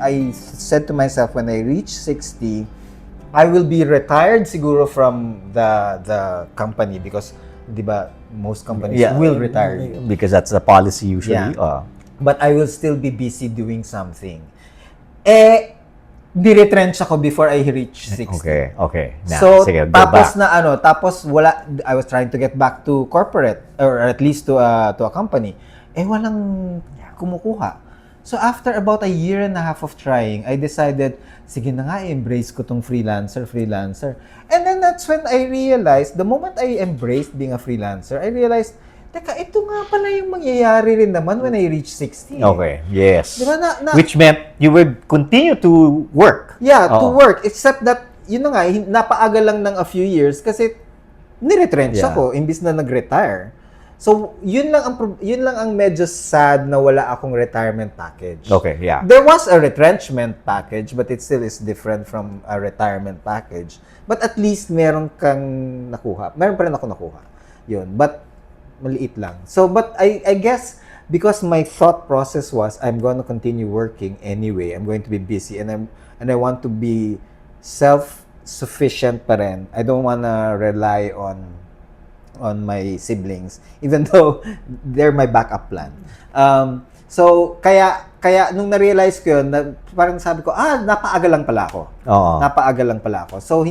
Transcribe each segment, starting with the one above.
I said to myself when I reach 60, I will be retired siguro from the company because, di ba, most companies will retire you. Because that's the policy usually. Yeah. But I will still be busy doing something. Di-retrench ako before I reach 60. Okay. Now, So, sige, go tapos back. tapos wala, I was trying to get back to corporate or at least to a company. Walang kumukuha. So, after about a year and a half of trying, I decided, sige na nga, embrace ko tong freelancer. And then that's when I realized, the moment I embraced being a freelancer, I realized, teka, ito nga pala yung mangyayari rin naman when I reach 60. Okay, yes. Diba Which meant you would continue to work. Yeah, to work. Except that, yun na nga, napaaga lang ng a few years kasi niretrench ako imbis na nag-retire. So, yun lang ang medyo sad na wala akong retirement package. Okay, yeah. There was a retrenchment package, but it still is different from a retirement package. But at least meron kang nakuha. Meron pa rin ako nakuha. Yun. But maliit lang. So, but I guess because my thought process was I'm going to continue working anyway. I'm going to be busy and I want to be self-sufficient pa rin. I don't want to rely on my siblings even though they're my backup plan. So kaya nung na-realize ko yun, parang sabi ko, napaaga lang pala ako. Napaaga lang pala ako. So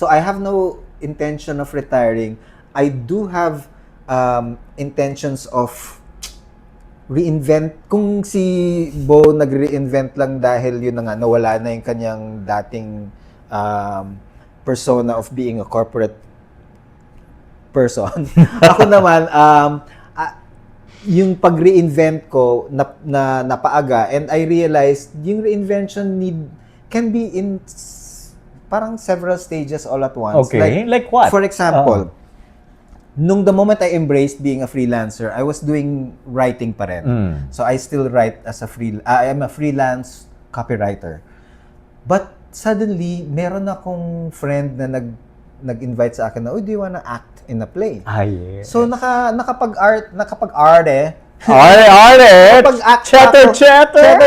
I have no intention of retiring. I do have intentions of reinvent. Kung si Bo nag-reinvent lang dahil yun na nga, nawala na yung kanyang dating persona of being a corporate person. Ako naman, yung pag-reinvent ko na napaaga, and I realized yung reinvention can be in parang several stages all at once. Okay, like what? For example, nung the moment I embraced being a freelancer, I was doing writing pa rin. So I still write as I'm a freelance copywriter. But suddenly, meron akong friend na nag-invite sa akin na, do you wanna act in a play? Yes. So nakapag-art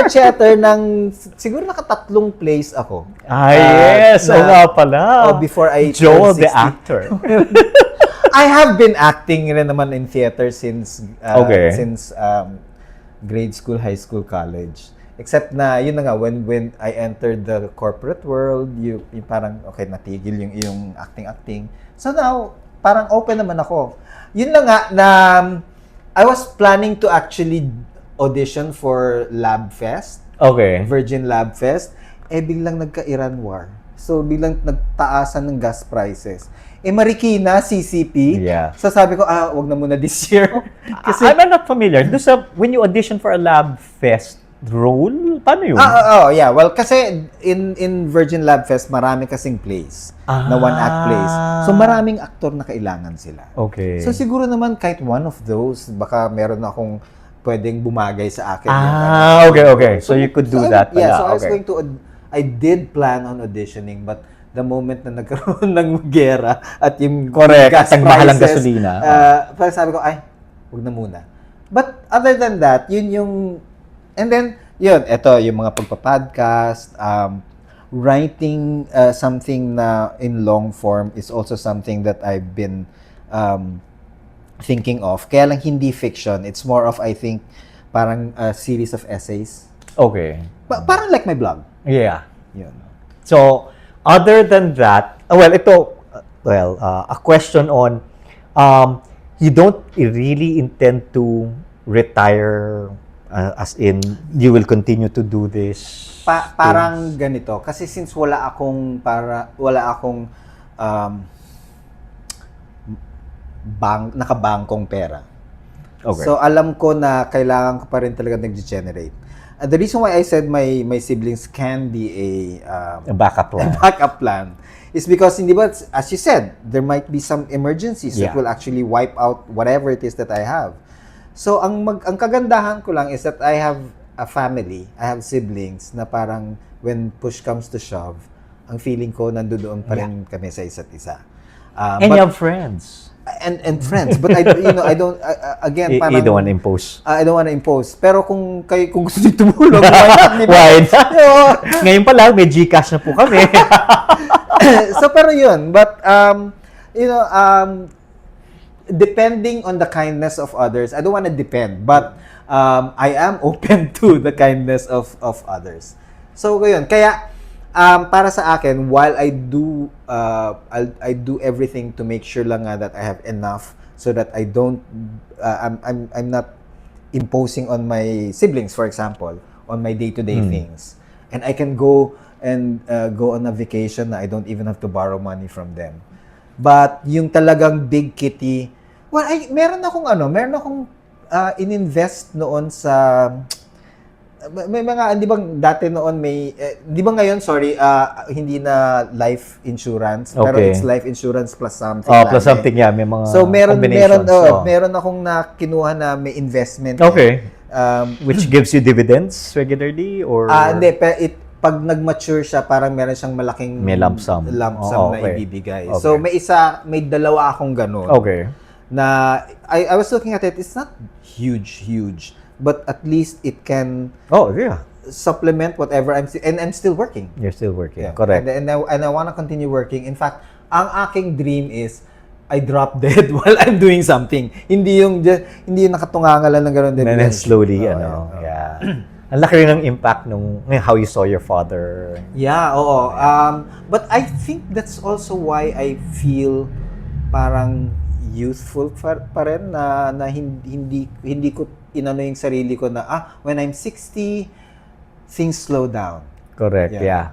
chatter ng siguro nakatatlong plays ako. Yes. nga pala. Before I Joel turned 60. the actor. I have been acting rin naman in theater since grade school, high school, college. Except na, yun na nga, when I entered the corporate world, yung parang, okay, natigil yung iyong acting. So now, parang open naman ako. Yun lang nga, na I was planning to actually audition for Lab Fest. Okay. Virgin Lab Fest. Biglang nagka-Iran war. So, biglang nagtaasan ng gas prices. Marikina, CCP. Yeah. So sabi ko, wag na muna this year. Kasi I'm not familiar. When you audition for a Lab Fest role, paano yun? Yeah. Well, kasi in Virgin Lab Fest, marami kasing plays na one-act plays. So maraming aktor na kailangan sila. Okay. So siguro naman kahit one of those, baka meron akong pwedeng bumagay sa akin. Okay. So you could do that pala. Yeah, so I did plan on auditioning, but the moment na nagkaroon ng gera at yung gas at ang mahalang prices, gasolina. parang sabi ko, huwag na muna. But other than that, and then, ito, yung mga pagpa-podcast, writing something na in long form is also something that I've been thinking of. Kaya lang hindi fiction. It's more of, I think, parang a series of essays. Okay. Parang like my blog. Yeah. Yun. So, other than that, a question on, you don't really intend to retire, as in, you will continue to do this? Parang ganito. Kasi since wala akong nakabangkong pera. Okay. So, alam ko na kailangan ko pa rin talaga nag-generate. The reason why I said my siblings can be a backup plan. A backup plan is because, hindi ba, as you said, there might be some emergencies that will actually wipe out whatever it is that I have. So, ang kagandahan ko lang is that I have a family, I have siblings na parang when push comes to shove, ang feeling ko nandoon pa rin kami sa isa't isa. And you have friends. and friends, but I don't again You don't want to impose. I don't want to impose. Pero kung gusto niyo tumulong, why not? Di ba? Why not? Yo, Ngayon pa lang, may Gcash na po kami. so pero yun, but depending on the kindness of others, I don't want to depend, but I am open to the kindness of others. So yun, kaya para sa akin, while I do I do everything to make sure lang nga that I have enough so that I don't I'm not imposing on my siblings, for example, on my day-to-day things. And I can go on a vacation na I don't even have to borrow money from them. But yung talagang big kitty, well, meron akong ininvest noon sa may mga, di ba dati noon di ba ngayon, sorry, hindi na life insurance, pero Okay. it's life insurance plus something. Plus lagi. something, yeah. May mga So combinations. meron akong kinuha na may investment. Okay. Which Which gives you dividends regularly? Or hindi, pag nag-mature siya, parang meron siyang malaking May lump sum. na Okay. ibibigay. Okay. So may dalawa akong ganun. Okay. Na I was looking at it, it's not huge, but at least it can Oh, yeah. supplement whatever I'm still working. You're still working. Yeah. Correct. And I want to continue working. In fact, ang aking dream is I drop dead while I'm doing something. Hindi yung nakatungangan lang ng gano'n din. And then slowly, Oh, yeah. Ang laki rin ng impact nung how you saw your father. Yeah, oo. But I think that's also why I feel parang youthful pa rin na hindi ko inano yung sarili ko na when I'm 60 things slow down. Correct, yeah.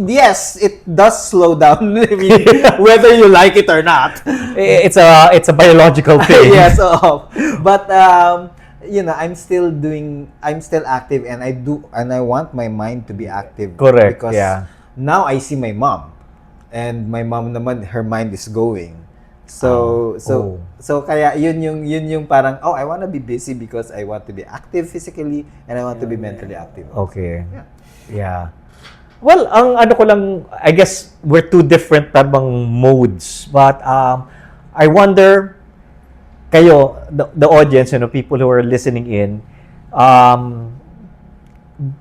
Yes, it does slow down. I mean, whether you like it or not. It's a biological thing. Yes, oo. But I'm still active, and I want my mind to be active. Correct, Because yeah. now I see my mom, and my mom naman, her mind is going. So kaya yun yung parang I want to be busy because I want to be active physically and I want to be mentally active. Okay. Yeah. Well, ang ano ko lang, I guess we're two different tabang modes. But I wonder, kayo, the audience, people who are listening in,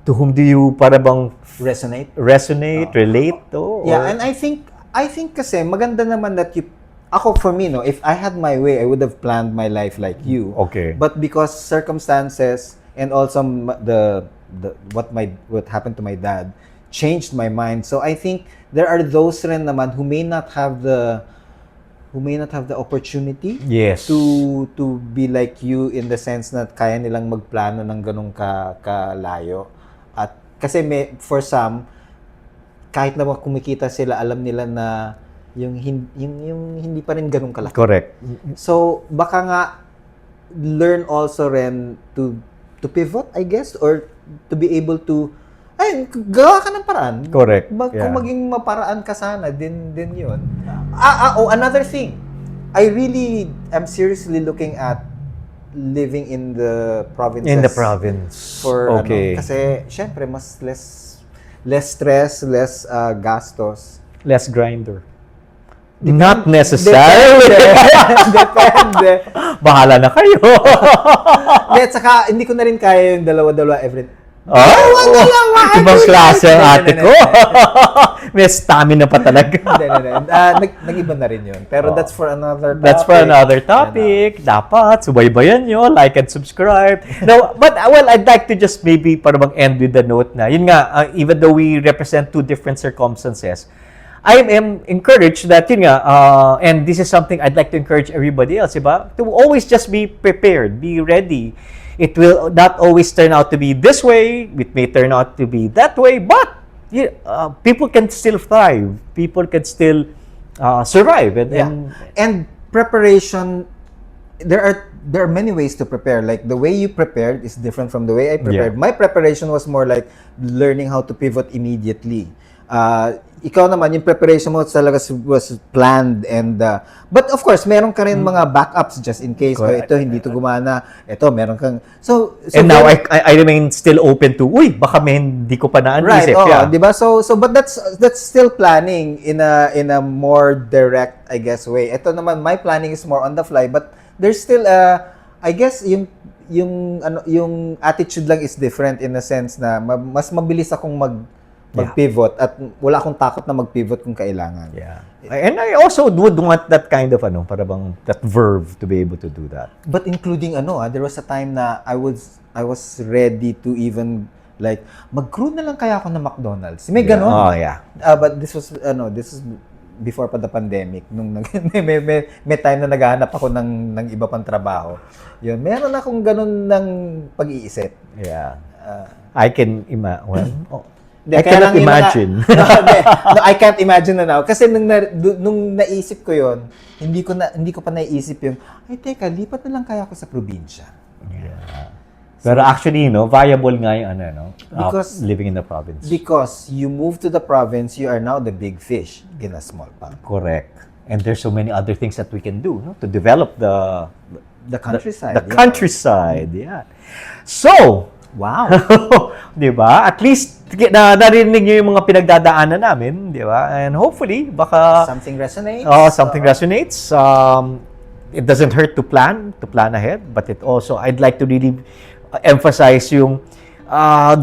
to whom do you para bang Resonate? relate to? Yeah, and I think kasi maganda naman that for me, if I had my way, I would have planned my life like you. Okay. But because circumstances and also what happened to my dad changed my mind. So I think there are those rin naman who may not have the opportunity Yes. to be like you in the sense na kaya nilang magplano ng ganung kalayo. At kasi for some, kahit na kumikita sila, alam nila na yung hindi pa rin ganun kalaki. Correct. So baka nga learn also rin to pivot, I guess, or to be able to gawa ka ng paraan. Correct. Kung maging maparaan ka sana, din yun. Another thing. I really am seriously looking at living in the provinces. In the province. For Okay. kasi syempre mas less stress, less gastos. Less grinder. Not necessarily. Depende. Bahala na kayo. At saka hindi ko na rin kaya yung dalawa-dalawa every. Ibang klase ang ate ko. May stamina pa talaga. Nag-iba na rin yun. Pero that's for another topic. That's for another topic. Dapat, subaybayan nyo, like and subscribe. No, but I'd like to just maybe para bang end with the note na, yun nga, even though we represent two different circumstances, I am encouraged that, yun nga, and this is something I'd like to encourage everybody else, diba? To always just be prepared, be ready. It will not always turn out to be this way, it may turn out to be that way, but people can still thrive. People can still survive. And preparation, there are many ways to prepare. Like the way you prepared is different from the way I prepared. Yeah. My preparation was more like learning how to pivot immediately. ikaw naman, yung preparation mo talaga was planned and but of course, meron ka rin mga backups just in case. Correct. Ito, hindi to gumana. Ito, meron kang... So And now, very- I remain still open to, baka may hindi ko pa Right, naisip. oh, 'di ba? So but that's still planning in a more direct, I guess, way. Ito naman, my planning is more on the fly, but there's still I guess yung attitude lang is different in a sense na mas mabilis akong mag-pivot at wala akong takot na mag-pivot kung kailangan. Yeah. And I also would want that kind of, para bang, that verve to be able to do that. But including there was a time na I was ready to even like mag-crew na lang kaya ako ng McDonald's. May ganon. Oh, yeah. But this was before pa the pandemic nung may time na naghahanap ako ng iba pang trabaho. Yun, meron akong ganun ng pag-iisip. Yeah. I can imagine. Hindi, I kaya cannot lang yung imagine. No, I can't imagine na now. Kasi nung naisip ko yon, hindi ko pa naisip yung, ay teka, lipat na lang kaya ako sa probinsya. Yeah. Pero actually, viable nga yung Because- living in the province. Because you move to the province, you are now the big fish in a small pond. Correct. And there's so many other things that we can do to develop The countryside. the countryside. Yeah. So, Wow. di ba? At least narinig niyo yung mga pinagdadaanan namin, di ba? And hopefully, baka Something resonates. something resonates. It doesn't hurt to plan ahead, but it also, I'd like to really emphasize yung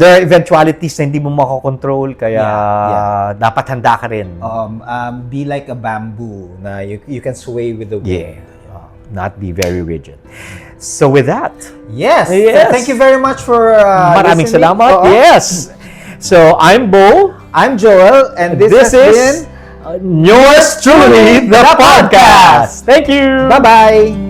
there are eventualities na hindi mo makokontrol, kaya Yeah. dapat handa ka rin. Be like a bamboo na you can sway with the wind. Yeah. Not be very rigid. So with that, Yes. Yes. Thank you very much for maraming listening. salamat. Oo. Yes. So I'm Bo. I'm Joel, and this has is been yours truly, the podcast. Thank you. Bye-bye.